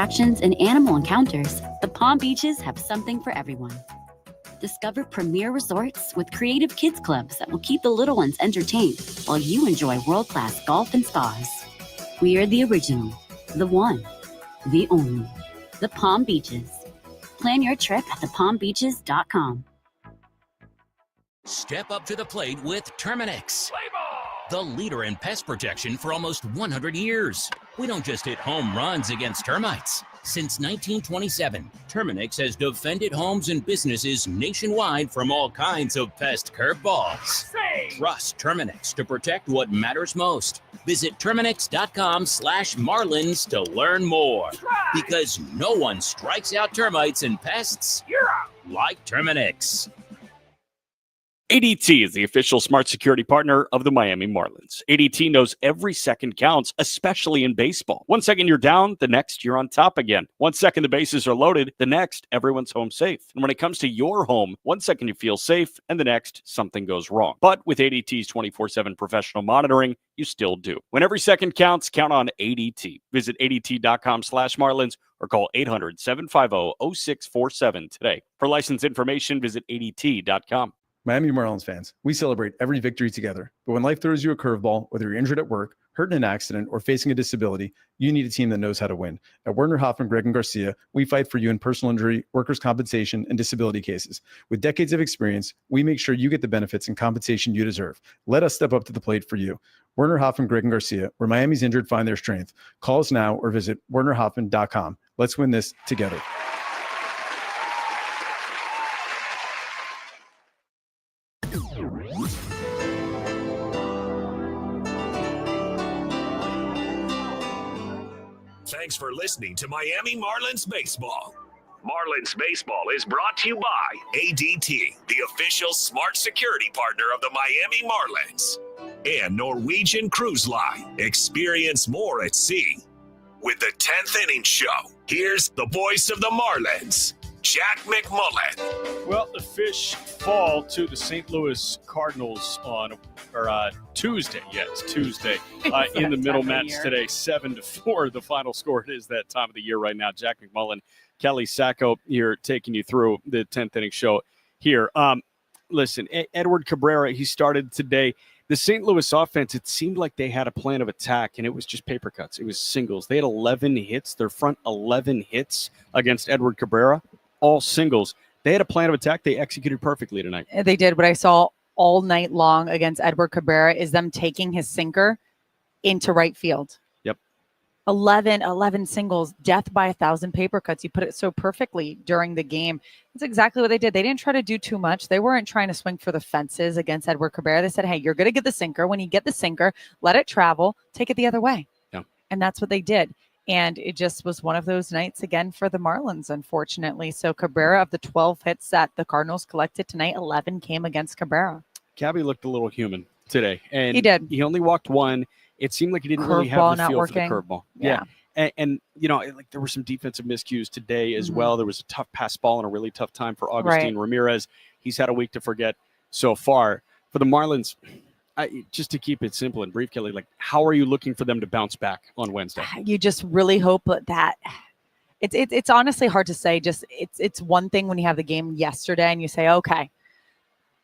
attractions, and animal encounters, the Palm Beaches have something for everyone. Discover premier resorts with creative kids clubs that will keep the little ones entertained while you enjoy world-class golf and spas. We are the original, the one, the only, the Palm Beaches. Plan your trip at thepalmbeaches.com. Step up to the plate with Terminix, the leader in pest protection for almost 100 years. We don't just hit home runs against termites. Since 1927, Terminix has defended homes and businesses nationwide from all kinds of pest curveballs. Trust Terminix to protect what matters most. Visit Terminix.com/Marlins to learn more. Because no one strikes out termites and pests like Terminix. ADT is the official smart security partner of the Miami Marlins. ADT knows every second counts, especially in baseball. 1 second you're down, the next you're on top again. 1 second the bases are loaded, the next everyone's home safe. And when it comes to your home, 1 second you feel safe, and the next something goes wrong. But with ADT's 24/7 professional monitoring, you still do. When every second counts, count on ADT. Visit ADT.com/Marlins or call 800-750-0647 today. For license information, visit ADT.com. Miami Marlins fans, we celebrate every victory together. But when life throws you a curveball, whether you're injured at work, hurt in an accident, or facing a disability, you need a team that knows how to win. At Werner Hoffman, Gregg & Garcia, we fight for you in personal injury, workers' compensation, and disability cases. With decades of experience, we make sure you get the benefits and compensation you deserve. Let us step up to the plate for you. Werner Hoffman, Gregg & Garcia, where Miami's injured find their strength. Call us now or visit wernerhoffman.com. Let's win this together. Thanks for listening to Miami Marlins Baseball. Marlins Baseball is brought to you by ADT, the official smart security partner of the Miami Marlins, and Norwegian Cruise Line. Experience more at sea. With the 10th Inning Show, here's the voice of the Marlins, Jack McMullen. Well, the fish fall to the St. Louis Cardinals on Tuesday. Yes, Tuesday. In the middle match today, 7-4. The final score. It is that time of the year right now. Jack McMullen, Kelly Sacco here taking you through the 10th Inning Show here. Listen, Edward Cabrera, he started today. The St. Louis offense, it seemed like they had a plan of attack, and it was just paper cuts. It was singles. They had 11 hits, their front 11 hits against Edward Cabrera, all singles. They had a plan of attack. They executed perfectly tonight. They did. What I saw all night long against Edward Cabrera is them taking his sinker into right field. Yep. 11 singles, death by 1,000 paper cuts. You put it so perfectly during the game. That's exactly what they did. They didn't try to do too much. They weren't trying to swing for the fences against Edward Cabrera. They said, hey, you're going to get the sinker. When you get the sinker, let it travel, take it the other way. Yeah. And that's what they did. And it just was one of those nights again for the Marlins, unfortunately. So Cabrera, of the 12 hits that the Cardinals collected tonight, 11 came against Cabrera. Cabby looked a little human today. And he did. He only walked one. It seemed like he didn't really have the feel for the curveball. Yeah. And you know, like there were some defensive miscues today as well. There was a tough pass ball and a really tough time for Agustin Ramirez. He's had a week to forget so far. For the Marlins, just to keep it simple and brief, Kelly, like how are you looking for them to bounce back on Wednesday? You just really hope that it's honestly hard to say. Just it's one thing when you have the game yesterday and you say, okay,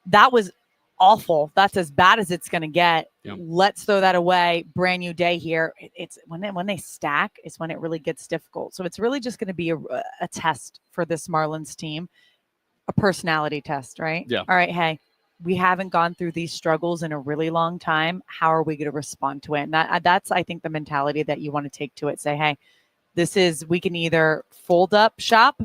that was awful. That's as bad as it's going to get. Yep. Let's throw that away. Brand new day here. It's when they stack is when it really gets difficult. So it's really just going to be a test for this Marlins team, a personality test, right? Yeah. All right. Hey, we haven't gone through these struggles in a really long time. How are we going to respond to it? And that's, I think, the mentality that you want to take to it. Say, hey, we can either fold up shop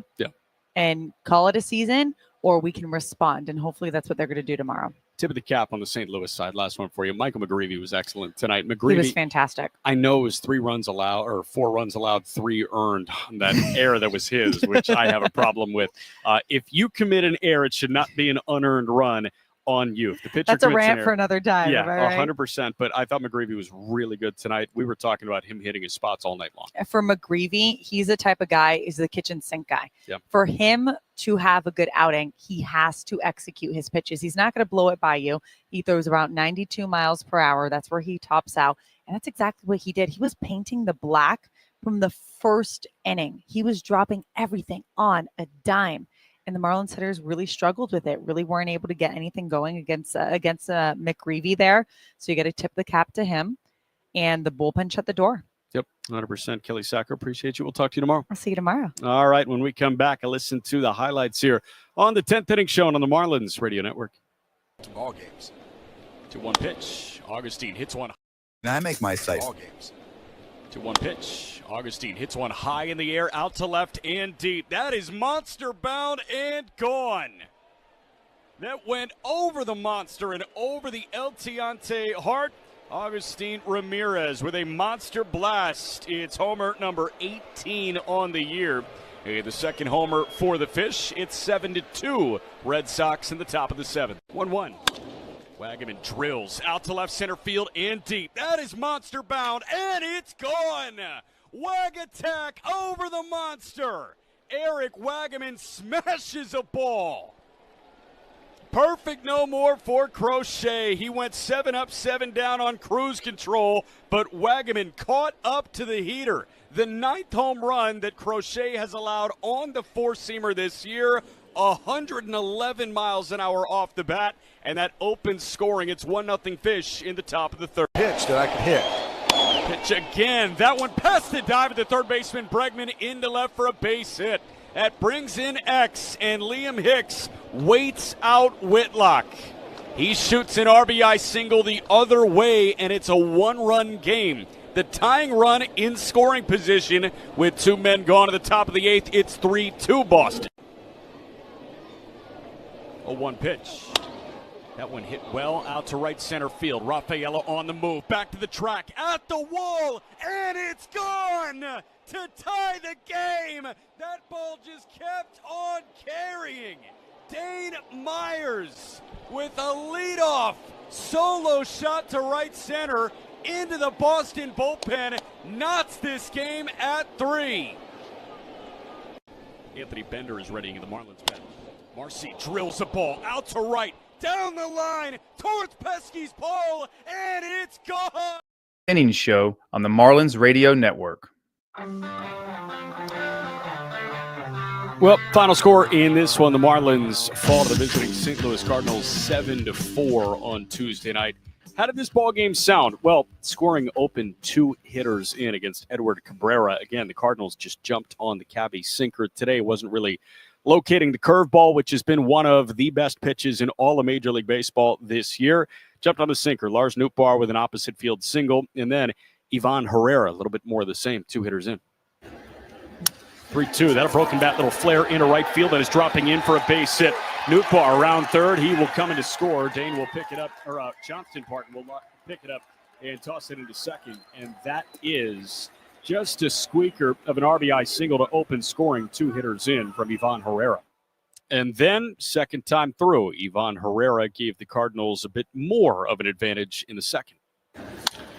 and call it a season, or we can respond. And hopefully that's what they're going to do tomorrow. Tip of the cap on the St. Louis side. Last one for you. Michael McGreevy was excellent tonight. He was fantastic. I know it was 4 runs allowed, 3 earned on that error that was his, which I have a problem with. If you commit an error, it should not be an unearned run on you. If the pitcher That's a commits rant for another time. Yeah, right? 100%. But I thought McGreevy was really good tonight. We were talking about him hitting his spots all night long. For McGreevy, he's the type of guy, is the kitchen sink guy. Yep. For him to have a good outing, he has to execute his pitches. He's not going to blow it by you. He throws around 92 miles per hour. That's where he tops out. And that's exactly what he did. He was painting the black from the first inning. He was dropping everything on a dime. And the Marlins hitters really struggled with it, really weren't able to get anything going against McGreevy there. So you got to tip the cap to him. And the bullpen shut the door. Yep, 100%. Kelly Sacker, appreciate you. We'll talk to you tomorrow. I'll see you tomorrow. All right, when we come back, I listen to the highlights here on the 10th inning show on the Marlins Radio Network. Ball games. 2-1 pitch. Augustine hits one. Now I make my site. Ball games. 2-1 pitch. Augustine hits one high in the air, out to left and deep. That is monster bound and gone. That went over the monster and over the El Tiante Hart. Augustine Ramirez with a monster blast. It's homer number 18 on the year. The second homer for the Fish. It's 7-2. Red Sox in the top of the seventh. 1-1. Wagaman drills out to left center field and deep. That is monster bound, and it's gone. Wag attack over the monster. Eric Wagaman smashes a ball. Perfect no more for Crochet. He went 7 up, 7 down on cruise control, but Wagaman caught up to the heater. The 9th home run that Crochet has allowed on the four-seamer this year. 111 miles an hour off the bat, and that opens scoring. It's 1-0 Fish in the top of the third. Pitch that I could hit. Pitch again. That one past the dive of the third baseman Bregman into left for a base hit. That brings in X, and Liam Hicks waits out Whitlock. He shoots an RBI single the other way, and it's a 1-run game. The tying run in scoring position with 2 men gone at the top of the 8th. It's 3-2 Boston. 0-1 pitch. That one hit well out to right center field. Rafaela on the move. Back to the track. At the wall. And it's gone to tie the game. That ball just kept on carrying. Dane Myers with a leadoff solo shot to right center into the Boston bullpen. Knots this game at 3. Anthony Bender is readying the Marlins bench. Marcy drills the ball out to right, down the line, towards Pesky's pole, and it's gone! Innings show on the Marlins Radio Network. Well, final score in this one, the Marlins fall to the visiting St. Louis Cardinals 7-4 on Tuesday night. How did this ball game sound? Well, scoring opened 2 hitters in against Edward Cabrera. Again, the Cardinals just jumped on the Cabby sinker today. Wasn't really locating the curveball, which has been one of the best pitches in all of Major League Baseball this year. Jumped on the sinker. Lars Nootbaar with an opposite field single. And then Ivan Herrera, a little bit more of the same. 2 hitters in. 3-2. That a broken bat, little flare into right field. That is dropping in for a base hit. Nootbaar around third. He will come in to score. Dane will pick it up, or Johnston will pick it up and toss it into second. And that is just a squeaker of an RBI single to open scoring. 2 hitters in from Ivan Herrera. And then, second time through, Ivan Herrera gave the Cardinals a bit more of an advantage in the second.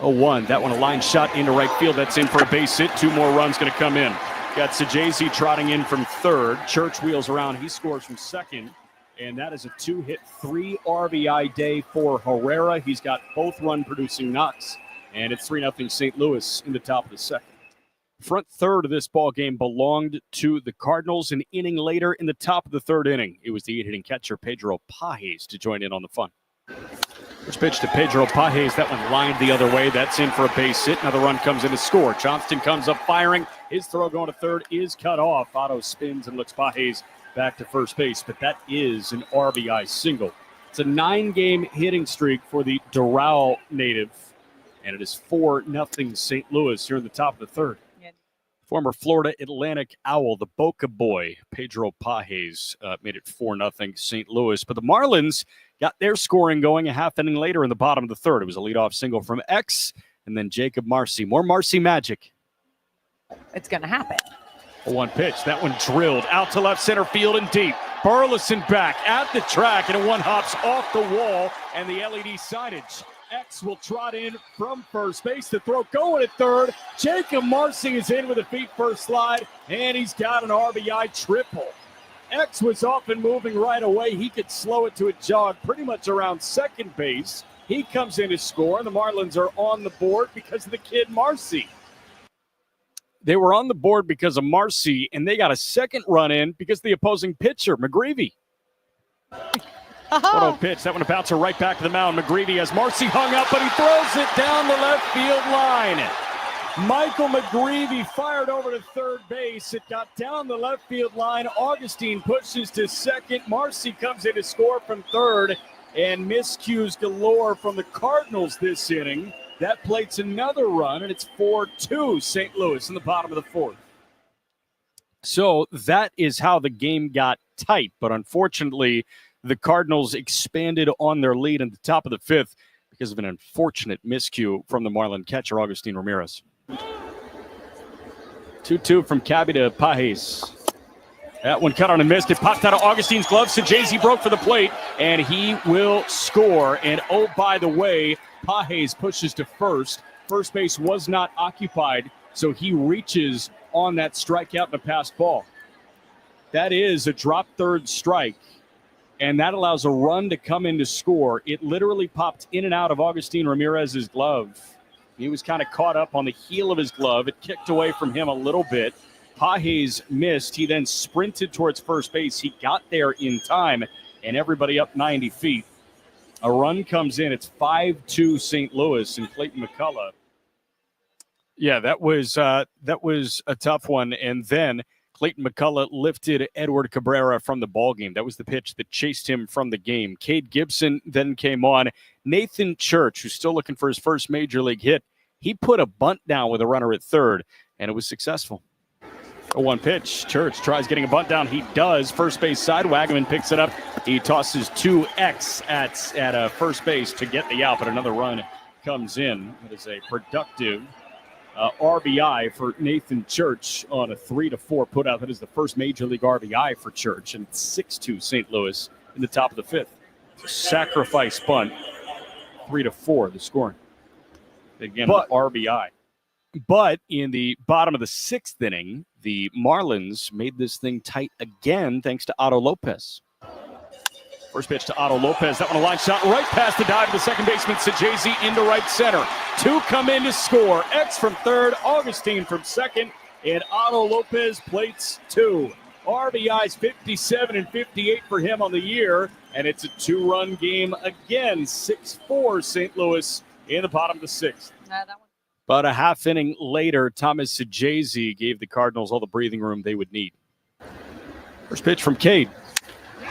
0-1. That one a line shot into right field. That's in for a base hit. 2 more runs going to come in. Got Sajazi trotting in from third. Church wheels around. He scores from second. And that is a 2-hit, 3 RBI day for Herrera. He's got both run-producing knocks. And it's 3-0 St. Louis in the top of the second. Front third of this ball game belonged to the Cardinals. An inning later in the top of the third inning, it was the 8-hitting catcher Pedro Pages to join in on the fun. First pitch to Pedro Pages. That one lined the other way. That's in for a base hit. Another run comes in to score. Johnston comes up firing. His throw going to third is cut off. Otto spins and looks Pages back to first base. But that is an RBI single. It's a 9-game hitting streak for the Doral native. And it is 4-0 St. Louis here in the top of the third. Former Florida Atlantic Owl, the Boca Boy, Pedro Pages, made it 4-0 St. Louis. But the Marlins got their scoring going a half inning later in the bottom of the third. It was a leadoff single from X, and then Jacob Marcy. More Marcy magic. It's going to happen. A 1 pitch. That one drilled out to left center field and deep. Burleson back at the track, and a 1 hops off the wall, and the LED signage. X will trot in from first base. The throw going at third. Jacob Marcy is in with a feet first slide, and he's got an RBI triple. X was off and moving right away. He could slow it to a jog pretty much around second base. He comes in to score, and the Marlins are on the board because of the kid Marcy. They were on the board because of Marcy, and they got a second run in because of the opposing pitcher, McGreevy. What a pitch. That one bounces right back to the mound. McGreevy has Marcy hung up, but he throws it down the left field line. Michael McGreevy fired over to third base. It got down the left field line. Augustine pushes to second. Marcy comes in to score from third. And miscues galore from the Cardinals this inning. That plates another run, and it's 4-2 St. Louis in the bottom of the fourth. So that is how the game got tight. But unfortunately, the Cardinals expanded on their lead in the top of the fifth because of an unfortunate miscue from the Marlin catcher, Agustin Ramirez. 2-2 from Cabby to Pajes. That one cut on and missed. It popped out of Augustine's glove. Sajazi broke for the plate, and he will score. And oh, by the way, Pajes pushes to first. First base was not occupied, so he reaches on that strikeout and a passed ball. That is a drop third strike, and that allows a run to come in to score. It literally popped in and out of Agustin Ramirez's glove. He was kind of caught up on the heel of his glove. It kicked away from him a little bit. Pajes missed. He then sprinted towards first base. He got there in time, and everybody up 90 feet. A run comes in. It's 5-2 St. Louis, and Clayton McCullough. Yeah, that was a tough one. And then Clayton McCullough lifted Edward Cabrera from the ballgame. That was the pitch that chased him from the game. Cade Gibson then came on. Nathan Church, who's still looking for his first major league hit, he put a bunt down with a runner at third, and it was successful. A one pitch. Church tries getting a bunt down. He does. First base side. Wagaman picks it up. He tosses 2X at first base to get the out, but another run comes in. It is a productive RBI for Nathan Church on a 3-4 putout. That is the first major league RBI for Church, and it's 6-2 St. Louis in the top of the fifth. Sacrifice bunt. 3-4 the scoring. Again, RBI. But in the bottom of the sixth inning, the Marlins made this thing tight again thanks to Otto Lopez. First pitch to Otto Lopez. That one a line shot right past the dive of the second baseman, Sajazi, into right center. Two come in to score. X from third, Augustine from second, and Otto Lopez plates two. RBIs 57 and 58 for him on the year, and it's a two-run game again. 6-4 St. Louis in the bottom of the sixth. About a half inning later, Thomas Sajazi gave the Cardinals all the breathing room they would need. First pitch from Cade.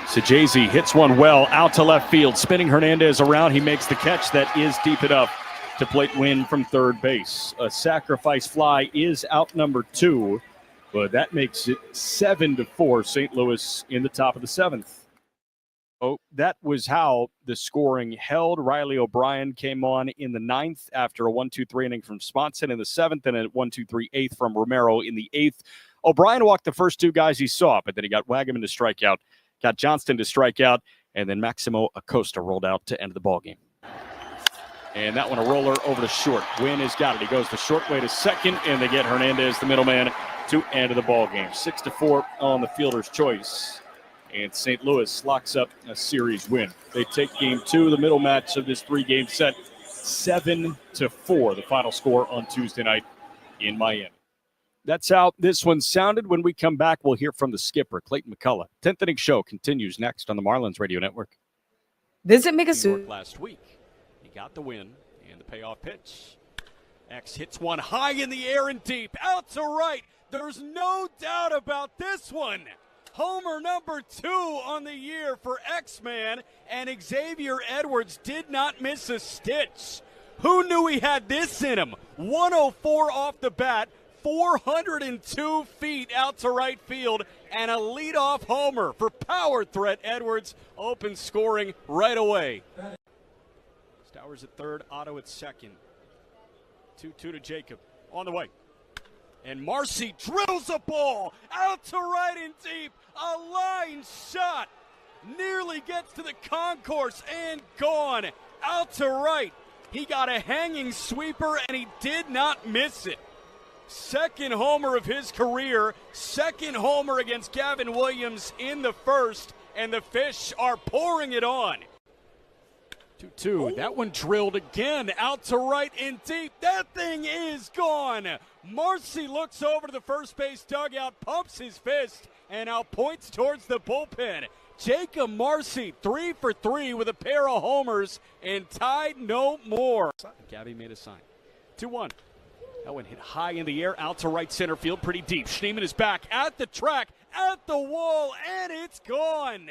Sajazi hits one well out to left field, spinning Hernandez around. He makes the catch that is deep enough to plate win from third base. A sacrifice fly is out number two, but that makes it 7-4 St. Louis in the top of the seventh. Oh, that was how the scoring held. Riley O'Brien came on in the ninth after a 1-2-3 inning from Sponson in the seventh and a 1-2-3 eighth from Romero in the eighth. O'Brien walked the first two guys he saw, but then he got Wagaman to strike out, got Johnston to strike out, and then Maximo Acosta rolled out to end the ballgame. And that one a roller over to short. Wynn has got it. He goes the short way to second, and they get Hernandez, the middleman, to end of the ballgame. 6-4 on the fielder's choice. And St. Louis locks up a series win. They take game two, the middle match of this three-game set, 7-4, the final score on Tuesday night in Miami. That's how this one sounded. When we come back, we'll hear from the skipper, Clayton McCullough. 10th Inning Show continues next on the Marlins Radio Network. Visit Migasu. Last week, he got the win and the payoff pitch. X hits one high in the air and deep, out to right. There's no doubt about this one. Homer number 2 on the year for X-Man, and Xavier Edwards did not miss a stitch. Who knew he had this in him? 104 off the bat, 402 feet out to right field, and a leadoff homer for power threat Edwards. Open scoring right away. Stowers at third, Otto at second. 2-2 to Jacob. On the way. And Marcy drills a ball out to right and deep. A line shot. Nearly gets to the concourse and gone. Out to right. He got a hanging sweeper and he did not miss it. Second homer of his career. Second homer against Gavin Williams in the first. And the Fish are pouring it on. 2-2. That one drilled again, out to right and deep. That thing is gone. Marcy looks over to the first base dugout, pumps his fist, and now points towards the bullpen. Jacob Marcy, 3 for 3 with a pair of homers and tied no more. Gabby made a sign. 2-1. That one hit high in the air, out to right center field, pretty deep. Schneemann is back at the track, at the wall, and it's gone.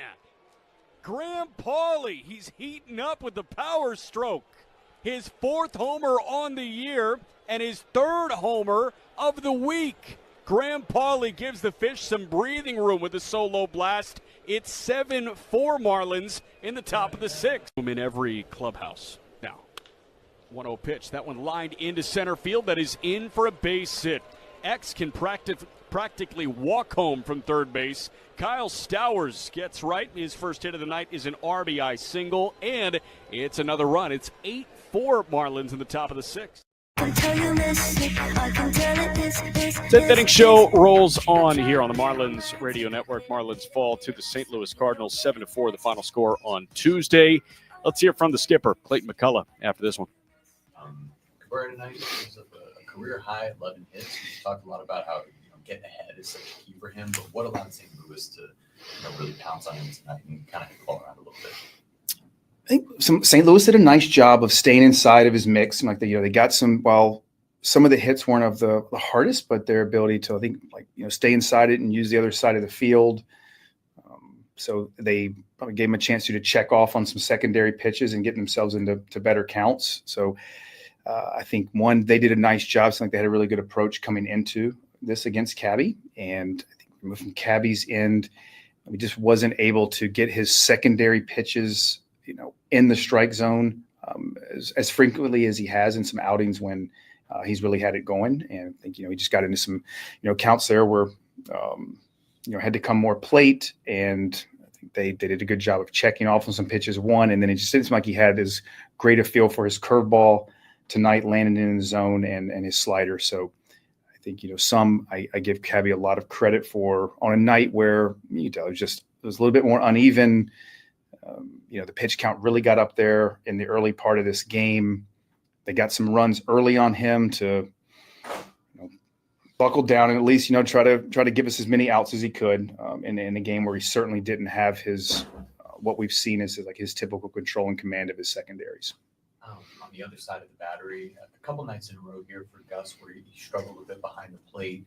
Graham Pauley, he's heating up with the power stroke. His 4th homer on the year and his 3rd homer of the week. Graham Pauley gives the Fish some breathing room with a solo blast. It's 7-4 Marlins in the top of the 6th. In every clubhouse now. 1-0 pitch. That one lined into center field. That is in for a base hit. X can practically walk home from third base. Kyle Stowers gets right. His first hit of the night is an RBI single, and it's another run. It's 8-4 Marlins in the top of the 6th. Seventh inning show rolls on here on the Marlins Radio Network. Marlins fall to the St. Louis Cardinals 7-4, the final score on Tuesday. Let's hear from the skipper, Clayton McCullough, after this one. Cabrera tonight was a career high, 11 hits. We talked a lot about how getting ahead is such a key for him, but what allowed St. Louis to really pounce on him tonight and kind of hit the ball around a little bit? I think St. Louis did a nice job of staying inside of his mix. Like they got some. While some of the hits weren't of the hardest, but their ability to stay inside it and use the other side of the field. So they probably gave him a chance to check off on some secondary pitches and get themselves into better counts. So I think they did a nice job. So I think they had a really good approach coming into this against Cabby, and I think from Cabby's end, he just wasn't able to get his secondary pitches in the strike zone as frequently as he has in some outings when he's really had it going. And I think, he just got into some, counts there where, had to come more plate. And I think they did a good job of checking off on some pitches, and then it just didn't seem like he had as great a feel for his curveball tonight, landing in the zone and his slider. So I think, I give Cabby a lot of credit for on a night where, it was a little bit more uneven. The pitch count really got up there in the early part of this game. They got some runs early on him to buckle down and at least try to give us as many outs as he could in a game where he certainly didn't have his what we've seen is his typical control and command of his secondaries. On the other side of the battery, a couple nights in a row here for Gus where he struggled a bit behind the plate.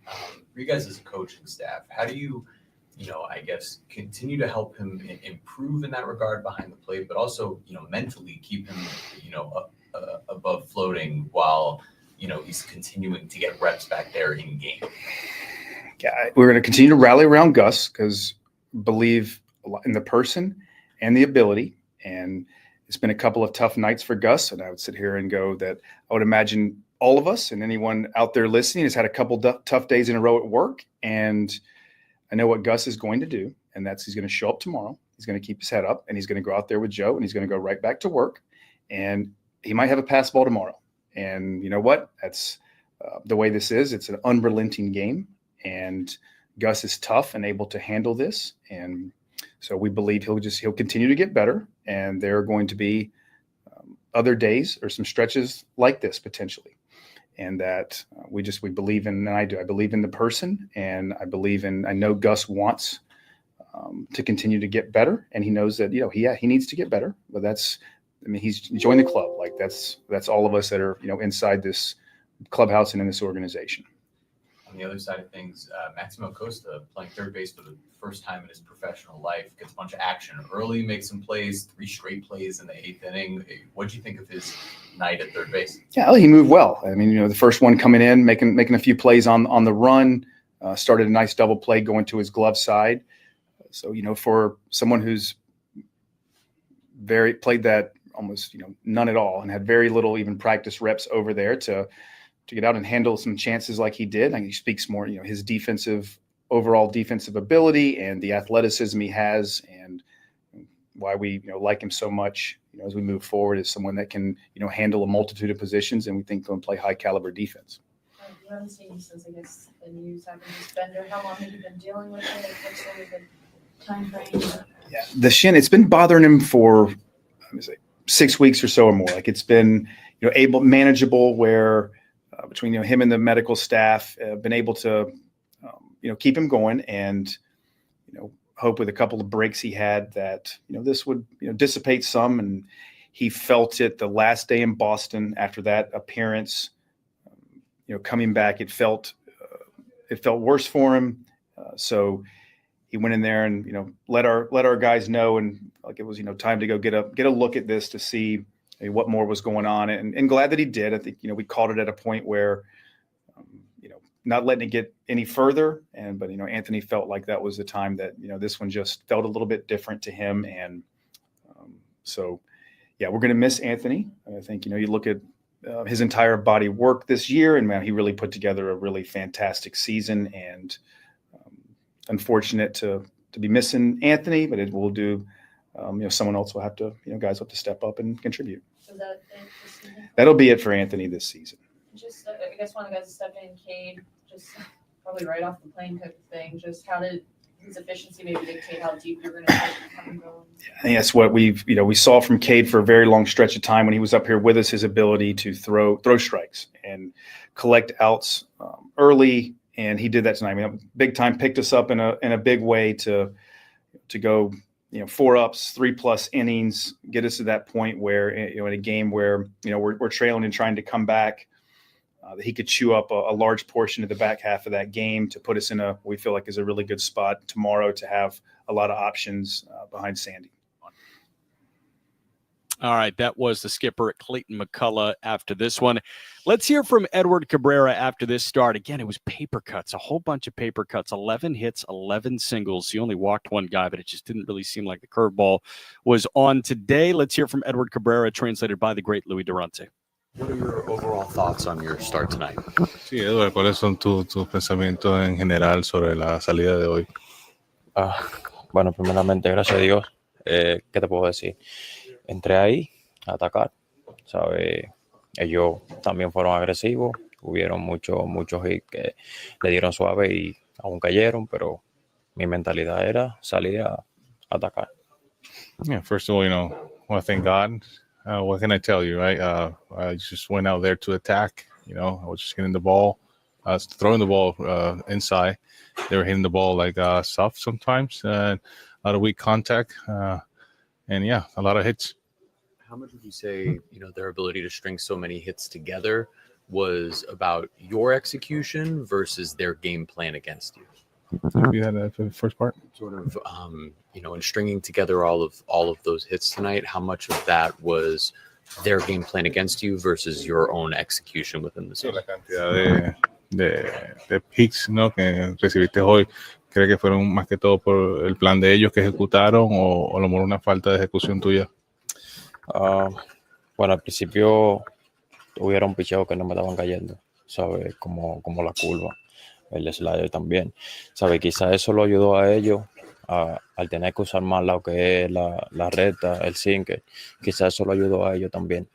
For you guys as a coaching staff, how do you I guess continue to help him improve in that regard behind the plate, but also, mentally keep him, above floating while, he's continuing to get reps back there in game? Yeah, we're going to continue to rally around Gus because believe in the person and the ability. And it's been a couple of tough nights for Gus. And I would sit here and go that I would imagine all of us and anyone out there listening has had a couple tough days in a row at work. And I know what Gus is going to do, and that's he's going to show up tomorrow. He's going to keep his head up, and he's going to go out there with Joe, and he's going to go right back to work. And he might have a pass ball tomorrow. And you know what? That's the way this is. It's an unrelenting game, and Gus is tough and able to handle this. And so we believe he'll continue to get better, and there are going to be other days or some stretches like this potentially. And that we believe in, and I do. I believe in the person, and I know Gus wants to continue to get better, and he knows that he needs to get better. But he's joined the club. That's all of us that are inside this clubhouse and in this organization. On the other side of things, Maximo Costa playing third base for the first time in his professional life, gets a bunch of action early, makes some plays, 3 straight plays in the 8th inning. What do you think of his night at third base? Yeah, he moved well. I mean, the first one coming in, making a few plays on the run, started a nice double play going to his glove side. So, for someone who's played that almost, none at all and had very little even practice reps over there to get out and handle some chances like he did. I think he speaks more, his overall defensive ability and the athleticism he has, and why we, like him so much, as we move forward, is someone that can, handle a multitude of positions, and we think going to play high caliber defense. You haven't seen him since, I guess, the news happened to Bender. How long have you been dealing with it? What's sort of the time frame? Yeah, the shin, it's been bothering him for 6 weeks or so or more. Like it's been, manageable where between him and the medical staff been able to keep him going, and hope with a couple of breaks he had that this would dissipate some. And he felt it the last day in Boston after that appearance. Coming back, it felt worse for him. So he went in there and let our guys know, and like it was time to go get a look at this to see what more was going on, and glad that he did. I think we called it at a point where not letting it get any further, but Anthony felt like that was the time that this one just felt a little bit different to him, and so yeah, we're going to miss Anthony. I think you look at his entire body work this year, and man, he really put together a really fantastic season, and unfortunate to be missing Anthony, but it will do. Someone else will have to, guys will have to step up and contribute. Was that it this season? That'll be it for Anthony this season. Just, I guess one of the guys that stepped in, Cade, just probably right off the plane type of thing. Just how did his efficiency maybe dictate how deep you're going to come and go? I think that's what we saw from Cade for a very long stretch of time when he was up here with us, his ability to throw strikes and collect outs early. And he did that tonight. I mean, big time, picked us up in a big way to go, 4 ups, 3+ innings, get us to that point where, in a game where, we're trailing and trying to come back, that he could chew up a large portion of the back half of that game to put us in we feel like is a really good spot tomorrow to have a lot of options behind Sandy. All right, that was the skipper at Clayton McCullough after this one. Let's hear from Edward Cabrera after this start. Again, it was paper cuts, a whole bunch of paper cuts, 11 hits, 11 singles. He only walked one guy, but it just didn't really seem like the curveball was on today. Let's hear from Edward Cabrera, translated by the great Louis Durante. What are your overall thoughts on your start tonight? Sí, Eduardo, ¿cuáles son tus pensamientos en general sobre la salida de hoy? Bueno, primeramente, gracias a Dios. ¿Qué te puedo decir? Entré ahí a atacar, ¿sabes? Ellos también fueron agresivos. Hubieron muchos hits que le dieron suave y aún cayeron, pero mi mentalidad era salir a atacar. Yeah, first of all, I want to thank God. What can I tell you, right? I just went out there to attack. I was just getting the ball, throwing the ball inside. They were hitting the ball like soft sometimes, a lot of weak contact, and yeah, a lot of hits. How much would you say, their ability to string so many hits together was about your execution versus their game plan against you? You had that for the first part? Sort of, in stringing together all of those hits tonight, how much of that was their game plan against you versus your own execution within the zone? La cantidad de hits, que recibiste hoy, ¿cree que fueron más que todo por el plan de ellos que ejecutaron o a lo mejor una falta de ejecución tuya? Bueno, al principio tuvieron picheos que no me estaban cayendo, ¿sabes? Como la curva, el slider también, ¿sabes? Quizás eso lo ayudó a ellos al tener que usar más lo que es la recta, el sinker. Quizás eso lo ayudó a ellos también.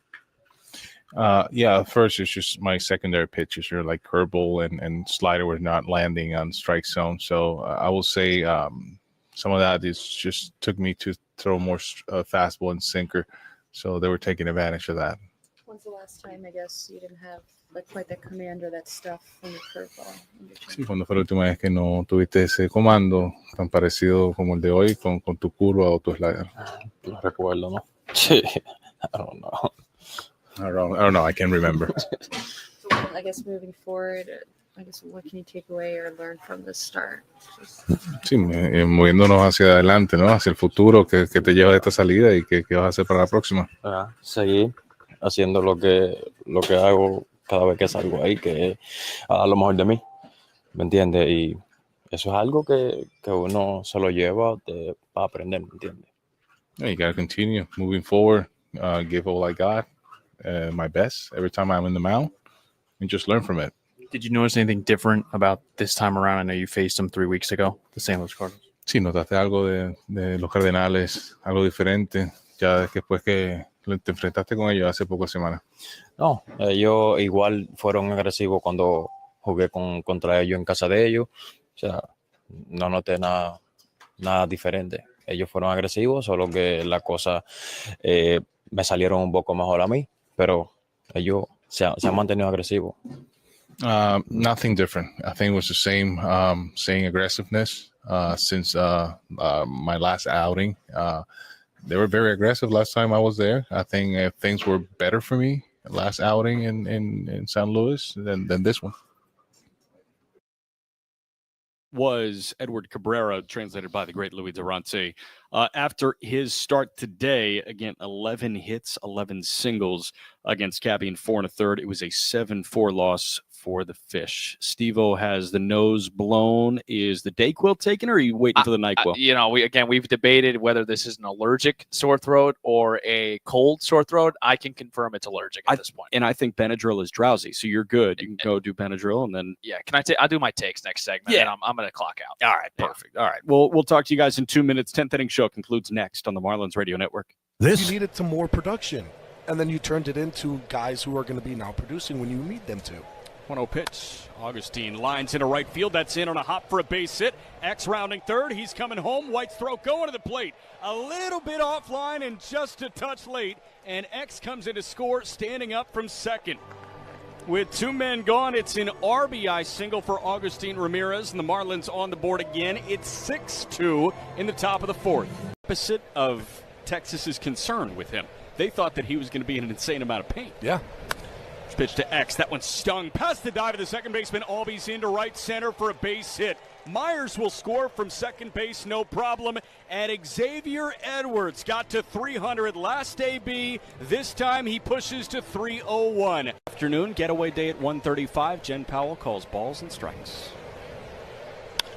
Yeah, first it's just my secondary pitches are like curveball and slider were not landing on strike zone. So I will say some of that is just took me to throw more fastball and sinker. So they were taking advantage of that. When's the last time, I guess, you didn't have quite that command or that stuff from the curveball? Sí, cuando fue la última vez que no tuviste ese comando tan parecido como el de hoy con tu curva o tu slider. No recuerdo, ¿no? Sí, I don't know. I don't know. I can't remember. So, I guess moving forward, what can you take away or learn from this start? Sí, moviéndonos hacia adelante, ¿no? Hacia el futuro, que te lleva de esta salida y que vas a hacer para la próxima. Seguir haciendo lo que hago cada vez que salgo ahí, que es a dar lo mejor de mí, ¿me entiendes? Y eso es algo que uno se lo lleva para aprender, ¿me entiendes? Yeah, you got to continue moving forward, give all I got, my best every time I'm in the mound, and just learn from it. Did you notice anything different about this time around? I know you faced them 3 weeks ago, the St. Louis Cardinals. Sí, notaste algo de los Cardenales, algo diferente, ya después que te enfrentaste con ellos hace pocas semanas. No, ellos igual fueron agresivos cuando jugué contra ellos en casa de ellos. O sea, no noté nada diferente. Ellos fueron agresivos, solo que la cosa me salieron un poco mejor a mí, pero ellos se han mantenido agresivos. Nothing different. I think it was the same aggressiveness since my last outing. They were very aggressive last time I was there. I think things were better for me last outing in San Luis than this one. Was Edward Cabrera, translated by the great Louis Durante. After his start today, again, 11 hits, 11 singles against Cappy in 4 1/3. It was a 7-4 loss for the Fish. Steve-O has the nose blown. Is the Dayquil taken, or are you waiting for the NyQuil? We've debated whether this is an allergic sore throat or a cold sore throat. I can confirm it's allergic at this point. And I think Benadryl is drowsy, so you're good. You can go do Benadryl, and then I'll do my takes next segment. Yeah. And I'm going to clock out. All right, perfect. All right, we'll talk to you guys in 2 minutes. 10th inning show concludes next on the Marlins Radio Network. You needed some more production, and then you turned it into guys who are going to be now producing when you need them to. 1-0 pitch. Augustine lines into right field. That's in on a hop for a base hit. X rounding third. He's coming home. White's throw going to the plate. A little bit offline and just a touch late. And X comes in to score, standing up from second. With 2 men gone, it's an RBI single for Augustine Ramirez, and the Marlins on the board again. It's 6-2 in the top of the 4th. Opposite of Texas's concern with him. They thought that he was going to be in an insane amount of pain. Yeah. Pitch to X. That one stung. Past the dive of the second baseman. Albies into right center for a base hit. Myers will score from second base, no problem. And Xavier Edwards got to 300 last AB. This time he pushes to 301. Afternoon, getaway day at 1:35. Jen Powell calls balls and strikes.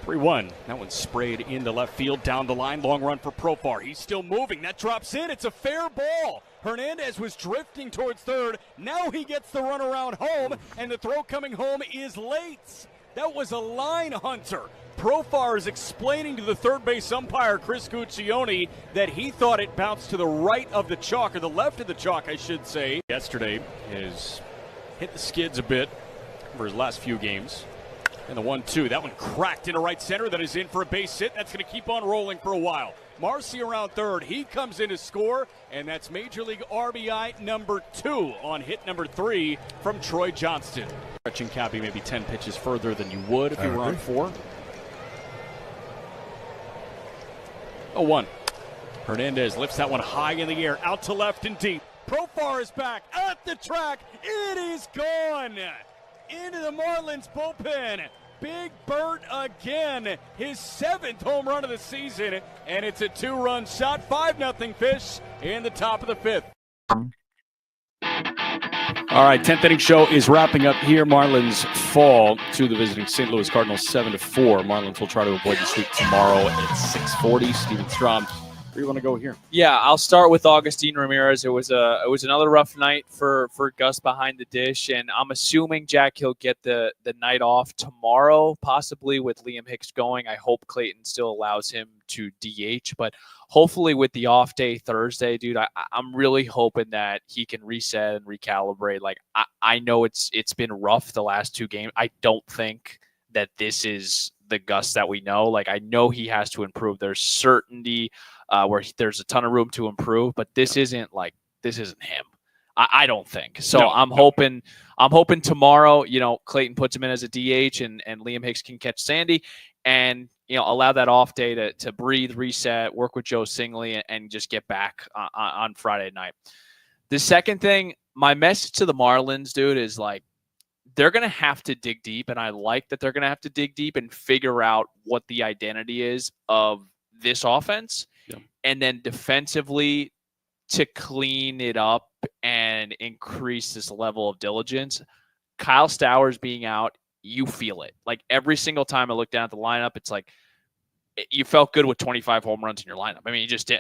3-1. That one sprayed into left field, down the line. Long run for Profar. He's still moving. That drops in. It's a fair ball. Hernandez was drifting towards third. Now he gets the run around home, and the throw coming home is late. That was a line hunter. Profar is explaining to the third base umpire, Chris Guccione, that he thought it bounced to the right of the chalk, or the left of the chalk, I should say. Yesterday has hit the skids a bit for his last few games. And the 1-2, that one cracked into right center. That is in for a base hit. That's going to keep on rolling for a while. Marcy around third. He comes in to score, and that's Major League RBI number 2 on hit number 3 from Troy Johnston. Stretching Cappy maybe 10 pitches further than you would if you were on 4. 0-1. Hernandez lifts that one high in the air, out to left and deep. Profar is back at the track. It is gone. Into the Marlins bullpen. Big Bert again, his 7th home run of the season, and it's a 2-run shot, 5-0 Fish in the top of the 5th. All right, 10th inning show is wrapping up here. Marlins fall to the visiting St. Louis Cardinals 7-4. Marlins will try to avoid the sweep tomorrow at 6:40. Steven Strom, where do you want to go here? Yeah, I'll start with Augustine Ramirez. It was another rough night for Gus behind the dish, and I'm assuming, Jack, he'll get the night off tomorrow, possibly with Liam Hicks going. I hope Clayton still allows him to DH, but hopefully with the off day Thursday, dude, I'm really hoping that he can reset and recalibrate. Like, I know it's been rough the last 2 games. I don't think that this is the Gus that we know. Like, I know he has to improve. There's certainty where there's a ton of room to improve, but this isn't him. I don't think. So I'm hoping tomorrow, Clayton puts him in as a DH and Liam Hicks can catch Sandy and, allow that off day to breathe, reset, work with Joe Singley and just get back on Friday night. The second thing, my message to the Marlins, dude, is like, they're going to have to dig deep. And I like that they're going to have to dig deep and figure out what the identity is of this offense. Yeah. And then defensively to clean it up and increase this level of diligence. Kyle Stowers being out, you feel it. Like every single time I look down at the lineup, it's like you felt good with 25 home runs in your lineup. I mean, you just did.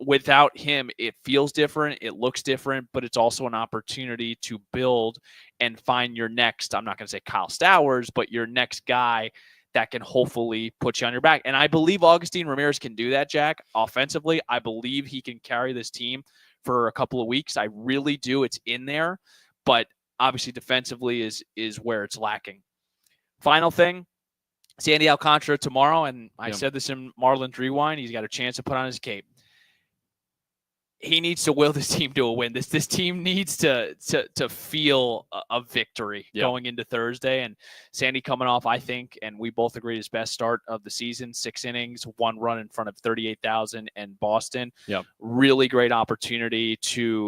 Without him, it feels different. It looks different, but it's also an opportunity to build and find your next, I'm not going to say Kyle Stowers, but your next guy that can hopefully put you on your back. And I believe Augustine Ramirez can do that, Jack. Offensively, I believe he can carry this team for a couple of weeks. I really do. It's in there, but obviously defensively is where it's lacking. Final thing, Sandy Alcantara tomorrow, and I said this in Marlins Rewind, he's got a chance to put on his cape. he needs to will this team to a win. This team needs to feel a victory going into Thursday. And Sandy coming off, I think, and we both agree, his best start of the season, 6 innings, 1 run in front of 38,000 and Boston. Yep. Really great opportunity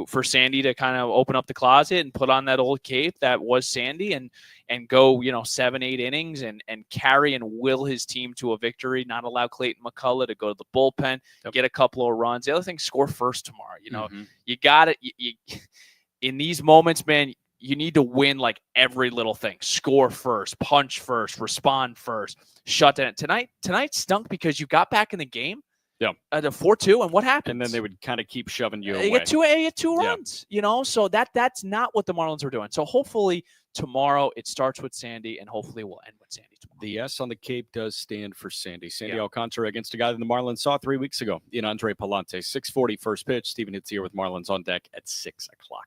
for Sandy to kind of open up the closet and put on that old cape that was Sandy and go, 7-8 innings and carry and will his team to a victory, not allow Clayton McCullough to go to the bullpen, get a couple of runs. The other thing, score first tomorrow. You got it. In these moments, man, you need to win like every little thing. Score first, punch first, respond first, shut down. Tonight stunk because you got back in the game. Yeah. At a 4-2, and what happened? And then they would kind of keep shoving you away. You get two runs, so that's not what the Marlins were doing. So hopefully tomorrow it starts with Sandy, and hopefully we'll end with Sandy tomorrow. The S on the cape does stand for Sandy. Sandy Alcantara against a guy that the Marlins saw 3 weeks ago in Andre Palante. 6:40 first pitch. Stephen hits here with Marlins on deck at 6 o'clock.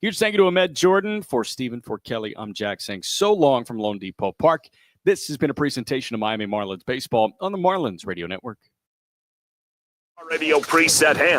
Huge thank you to Ahmed Jordan. For Stephen, for Kelly, I'm Jack saying so long from Lone Depot Park. This has been a presentation of Miami Marlins baseball on the Marlins Radio Network. Radio preset hand.